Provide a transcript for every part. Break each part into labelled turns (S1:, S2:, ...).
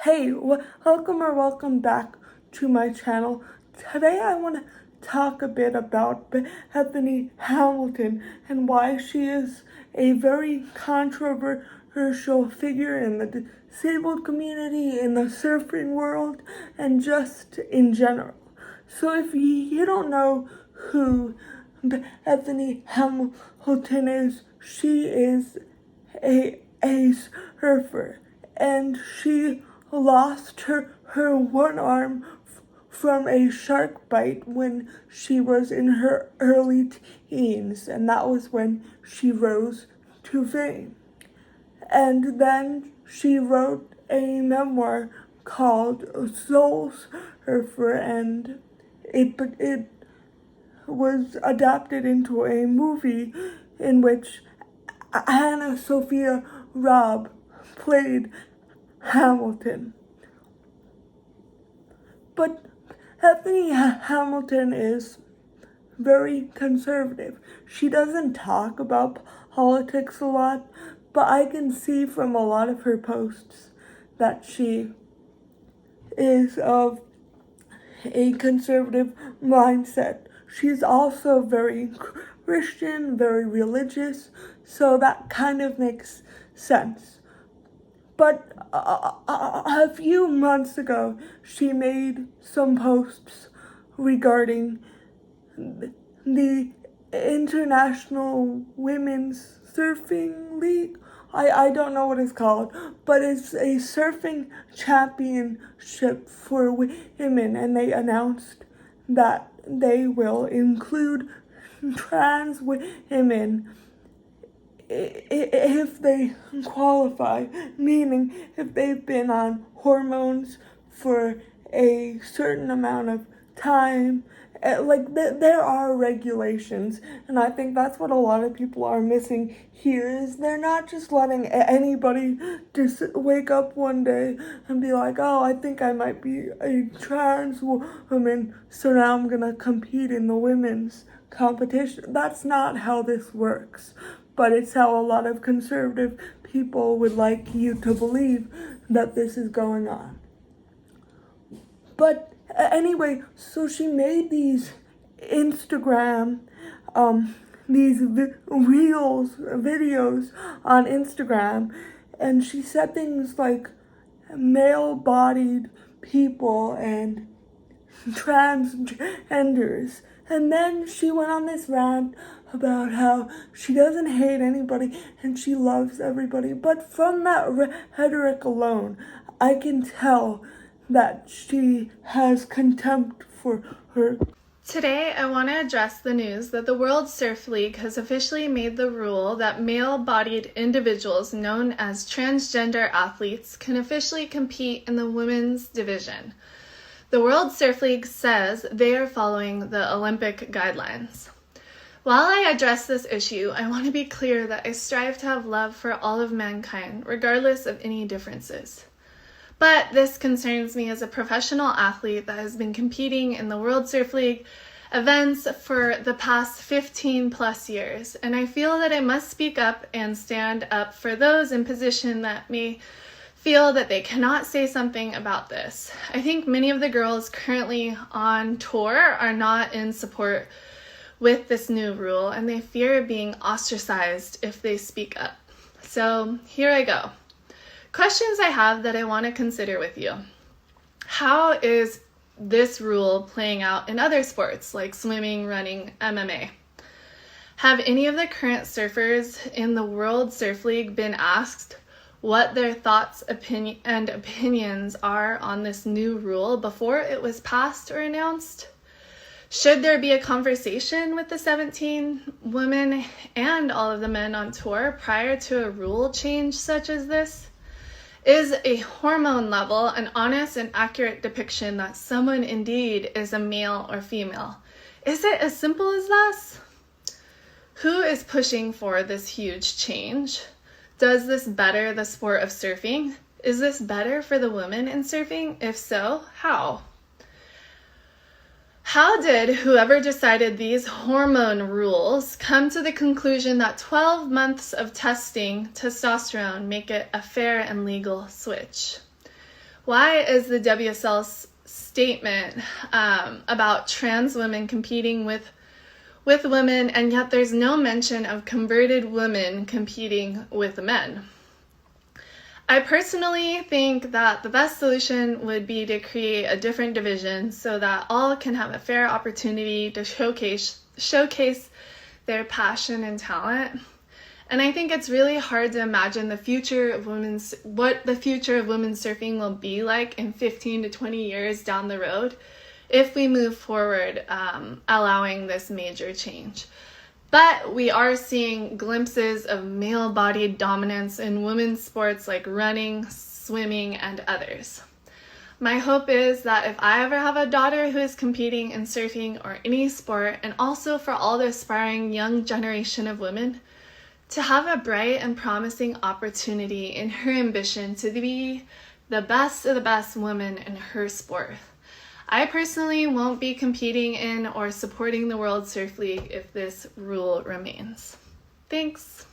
S1: Hey, welcome back to my channel. Today I want to talk a bit about Bethany Hamilton and why she is a very controversial figure in the disabled community, in the surfing world, and just in general. So if you don't know who Bethany Hamilton is, she is a surfer, and she lost her one arm from a shark bite when she was in her early teens, and that was when she rose to fame. And then she wrote a memoir called Soul Surfer, and it was adapted into a movie in which Anna Sophia Robb played Hamilton. But Bethany Hamilton is very conservative. She doesn't talk about politics a lot, but I can see from a lot of her posts that she is of a conservative mindset. She's also very Christian, very religious, so that kind of makes sense. But a few months ago, she made some posts regarding the International Women's Surfing League. I don't know what it's called, but it's a surfing championship for women, and they announced that they will include trans women if they qualify, meaning if they've been on hormones for a certain amount of time. There are regulations, and I think that's what a lot of people are missing here, is they're not just letting anybody just wake up one day and be like, oh, I think I might be a trans woman, so now I'm gonna compete in the women's competition. That's not how this works, but it's how a lot of conservative people would like you to believe that this is going on. But anyway, so she made these Instagram, these videos on Instagram, and she said things like male-bodied people and transgenders. And then she went on this rant about how she doesn't hate anybody and she loves everybody. But from that rhetoric alone, I can tell that she has contempt for her.
S2: Today, I want to address the news that the World Surf League has officially made the rule that male-bodied individuals known as transgender athletes can officially compete in the women's division. The World Surf League says they are following the Olympic guidelines. While I address this issue, I want to be clear that I strive to have love for all of mankind, regardless of any differences. But this concerns me as a professional athlete that has been competing in the World Surf League events for the past 15 plus years, and I feel that I must speak up and stand up for those in position that may feel that they cannot say something about this. I think many of the girls currently on tour are not in support with this new rule, and they fear being ostracized if they speak up. So here I go. Questions I have that I want to consider with you. How is this rule playing out in other sports like swimming, running, MMA? Have any of the current surfers in the World Surf League been asked what their thoughts and opinions are on this new rule before it was passed or announced? Should there be a conversation with the 17 women and all of the men on tour prior to a rule change such as this? Is a hormone level an honest and accurate depiction that someone indeed is a male or female? Is it as simple as this? Who is pushing for this huge change? Does this better the sport of surfing? Is this better for the women in surfing? If so, how? How did whoever decided these hormone rules come to the conclusion that 12 months of testing testosterone make it a fair and legal switch? Why is the WSL's statement about trans women competing with women, and yet there's no mention of converted women competing with men? I personally think that the best solution would be to create a different division so that all can have a fair opportunity to showcase their passion and talent. And I think it's really hard to imagine what the future of women's surfing will be like in 15 to 20 years down the road if we move forward allowing this major change. But we are seeing glimpses of male-bodied dominance in women's sports like running, swimming, and others. My hope is that if I ever have a daughter who is competing in surfing or any sport, and also for all the aspiring young generation of women, to have a bright and promising opportunity in her ambition to be the best of the best woman in her sport. I personally won't be competing in or supporting the World Surf League if this rule remains. Thanks.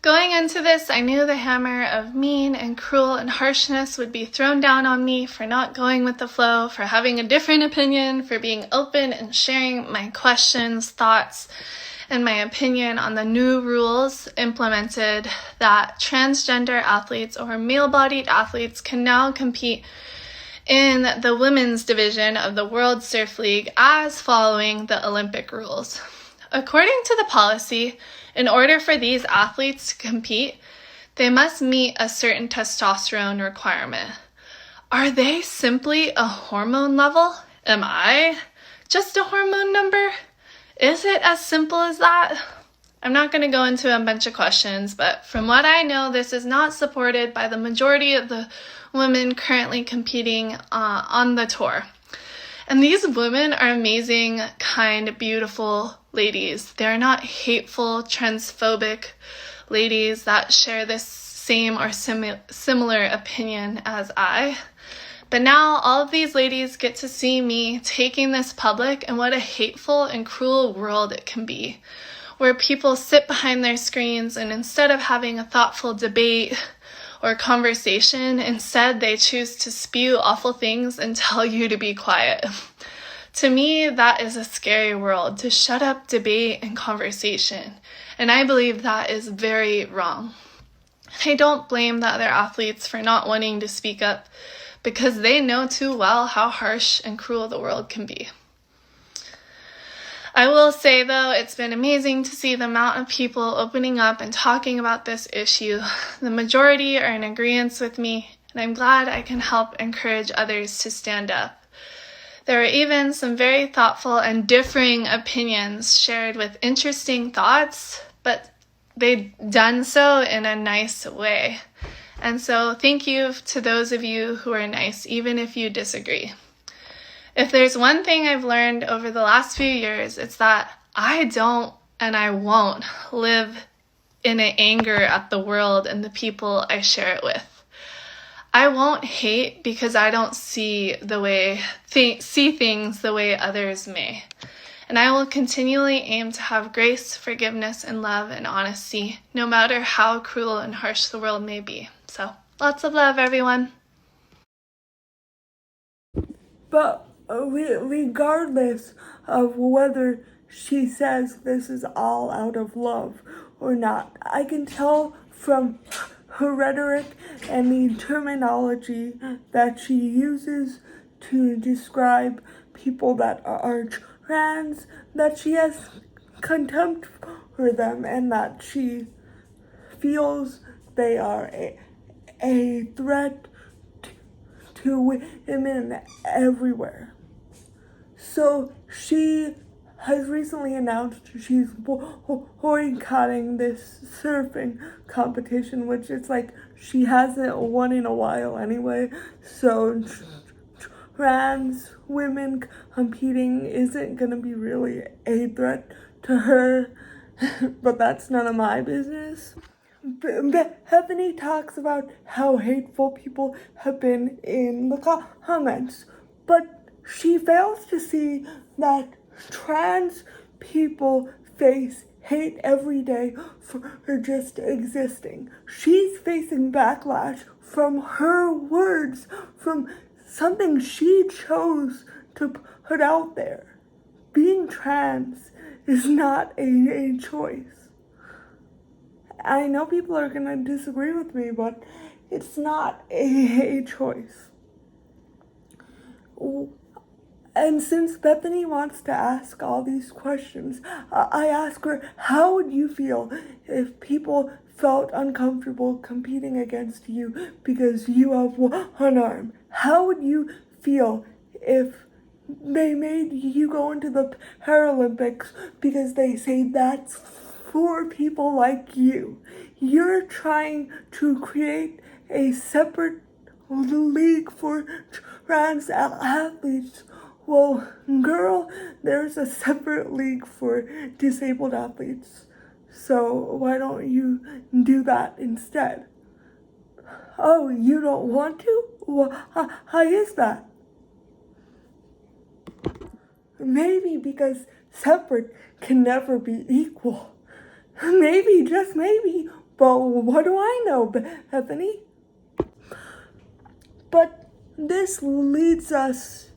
S2: Going into this, I knew the hammer of mean and cruel and harshness would be thrown down on me for not going with the flow, for having a different opinion, for being open and sharing my questions, thoughts, and my opinion on the new rules implemented that transgender athletes or male-bodied athletes can now compete in the women's division of the World Surf League as following the Olympic rules. According to the policy, in order for these athletes to compete, they must meet a certain testosterone requirement. Are they simply a hormone level? Am I just a hormone number? Is it as simple as that? I'm not going to go into a bunch of questions, but from what I know, this is not supported by the majority of the women currently competing on the tour. And these women are amazing, kind, beautiful ladies. They're not hateful, transphobic ladies that share this same or similar opinion as I. But now all of these ladies get to see me taking this public, and what a hateful and cruel world it can be, where people sit behind their screens and instead of having a thoughtful debate or conversation, instead they choose to spew awful things and tell you to be quiet. To me, that is a scary world, to shut up debate and conversation. And I believe that is very wrong. I don't blame the other athletes for not wanting to speak up, because they know too well how harsh and cruel the world can be. I will say, though, it's been amazing to see the amount of people opening up and talking about this issue. The majority are in agreement with me, and I'm glad I can help encourage others to stand up. There are even some very thoughtful and differing opinions shared with interesting thoughts, but they've done so in a nice way. And so thank you to those of you who are nice, even if you disagree. If there's one thing I've learned over the last few years, it's that I don't and I won't live in an anger at the world and the people I share it with. I won't hate because I don't see things the way others may. And I will continually aim to have grace, forgiveness, and love and honesty, no matter how cruel and harsh the world may be. So, lots of love, everyone.
S1: But regardless of whether she says this is all out of love or not, I can tell from her rhetoric and the terminology that she uses to describe people that are trans, that she has contempt for them and that she feels they are a threat to women everywhere. So she has recently announced she's boycotting this surfing competition, which is like she hasn't won in a while anyway. So trans women competing isn't gonna be really a threat to her, but that's none of my business. Bethany talks about how hateful people have been in the comments, but she fails to see that trans people face hate every day for her just existing. She's facing backlash from her words, from something she chose to put out there. Being trans is not a choice. I know people are going to disagree with me, but it's not a choice. And since Bethany wants to ask all these questions, I ask her, how would you feel if people felt uncomfortable competing against you because you have one arm? How would you feel if they made you go into the Paralympics because they say that's for people like you? You're trying to create a separate league for trans athletes. Well, girl, there's a separate league for disabled athletes. So why don't you do that instead? Oh, you don't want to? Well, how is that? Maybe because separate can never be equal. Maybe, just maybe. But what do I know, Bethany? But this leads us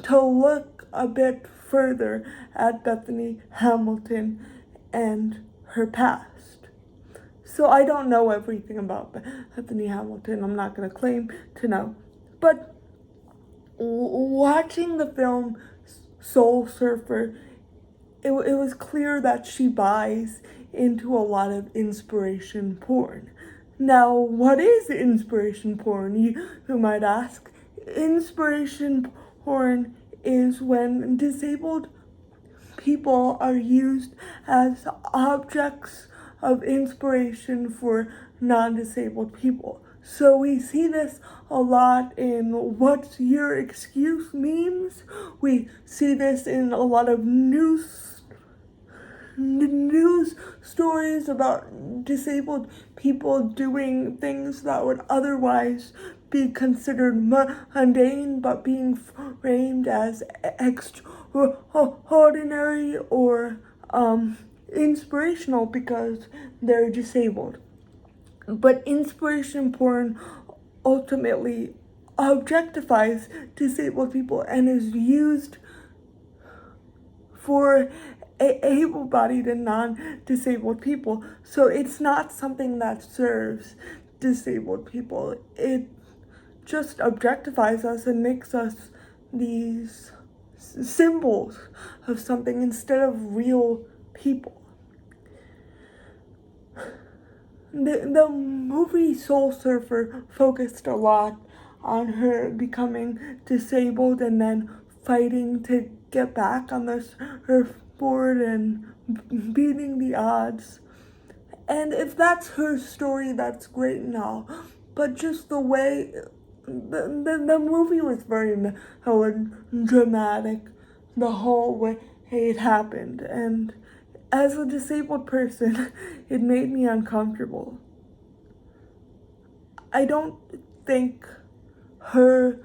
S1: to look a bit further at Bethany Hamilton and her past. So I don't know everything about Bethany Hamilton. I'm not going to claim to know. But watching the film Soul Surfer, it was clear that she buys into a lot of inspiration porn. Now, what is inspiration porn, you might ask? Inspiration porn is when disabled people are used as objects of inspiration for non-disabled people. So we see this a lot in "What's Your Excuse" memes. We see this in a lot of news stories about disabled people doing things that would otherwise be considered mundane, but being framed as extraordinary or inspirational because they're disabled. But inspiration porn ultimately objectifies disabled people and is used for able-bodied and non-disabled people. So it's not something that serves disabled people. It just objectifies us and makes us these symbols of something instead of real people. The movie Soul Surfer focused a lot on her becoming disabled and then fighting to get back on the surfboard and beating the odds. And if that's her story, that's great and all. But just the way the movie was very melodramatic, the whole way it happened. And as a disabled person, it made me uncomfortable. I don't think her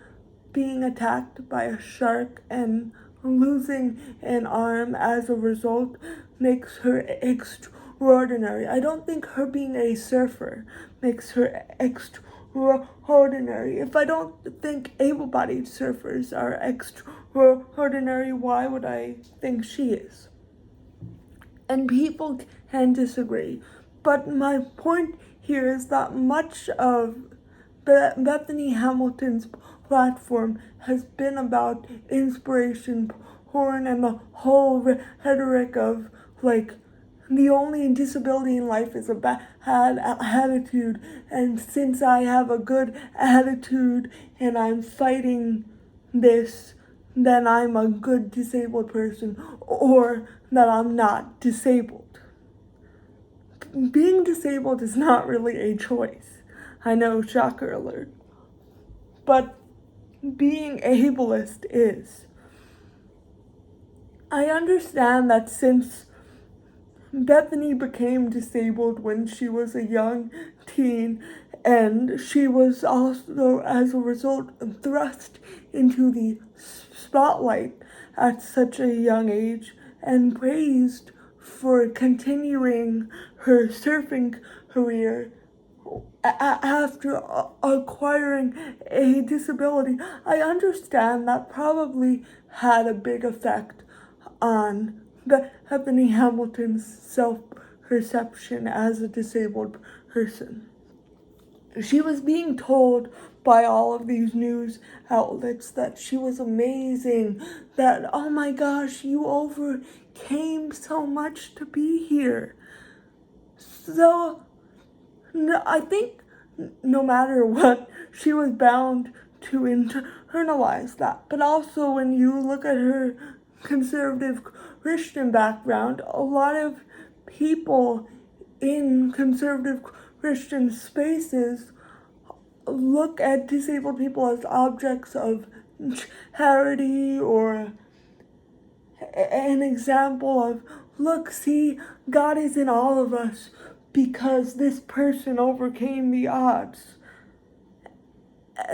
S1: being attacked by a shark and losing an arm as a result makes her extraordinary. I don't think her being a surfer makes her extraordinary. If I don't think able-bodied surfers are extraordinary, why would I think she is? And people can disagree. But my point here is that much of Bethany Hamilton's platform has been about inspiration porn and the whole rhetoric of, like, the only disability in life is a bad attitude, and since I have a good attitude and I'm fighting this, then I'm a good disabled person, or that I'm not disabled. Being disabled is not really a choice. I know, shocker alert. But being ableist is. I understand that since Bethany became disabled when she was a young teen, and she was also, as a result, thrust into the spotlight at such a young age and praised for continuing her surfing career after acquiring a disability. I understand that probably had a big effect on Bethany Hamilton's self-perception as a disabled person. She was being told by all of these news outlets that she was amazing, that, oh my gosh, you overcame so much to be here. So I think no matter what, she was bound to internalize that. But also, when you look at her conservative Christian background, a lot of people in conservative Christian spaces look at disabled people as objects of charity, or an example of, look, see, God is in all of us because this person overcame the odds.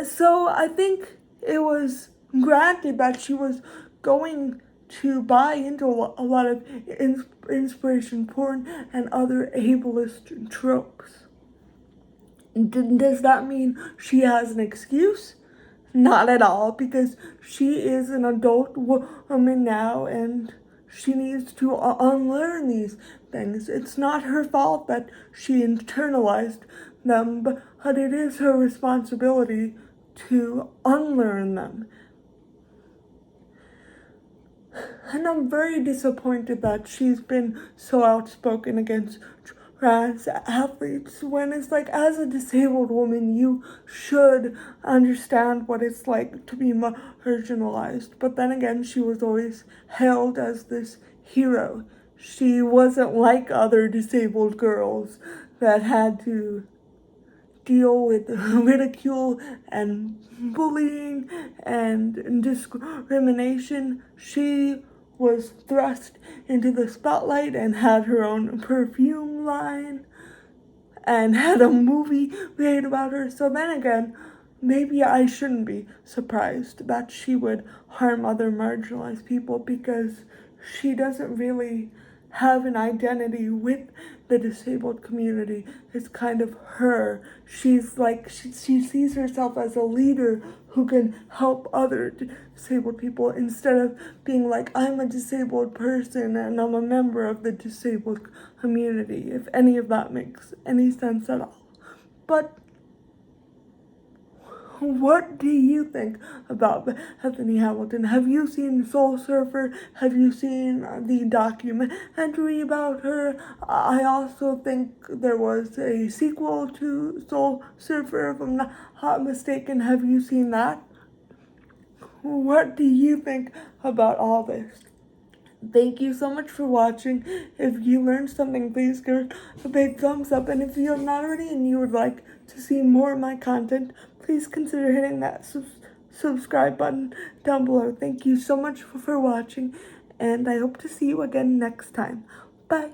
S1: So I think it was granted that she was going to buy into a lot of inspiration porn and other ableist tropes. Does that mean she has an excuse? Not at all, because she is an adult woman now and she needs to unlearn these things. It's not her fault that she internalized them, but it is her responsibility to unlearn them. And I'm very disappointed that she's been so outspoken against trans athletes, when it's like, as a disabled woman, you should understand what it's like to be marginalized. But then again, she was always hailed as this hero. She wasn't like other disabled girls that had to deal with ridicule and bullying and discrimination. She was thrust into the spotlight and had her own perfume line and had a movie made about her. So then again, maybe I shouldn't be surprised that she would harm other marginalized people, because she doesn't really have an identity with the disabled community. It's kind of her. She's like, she sees herself as a leader who can help other disabled people, instead of being like, I'm a disabled person and I'm a member of the disabled community, if any of that makes any sense at all. But what do you think about Bethany Hamilton? Have you seen Soul Surfer? Have you seen the documentary about her? I also think there was a sequel to Soul Surfer, if I'm not mistaken. Have you seen that? What do you think about all this? Thank you so much for watching. If you learned something, please give it a big thumbs up. And if you have not already and you would like to see more of my content, please consider hitting that subscribe button down below. Thank you so much for watching, and I hope to see you again next time. Bye.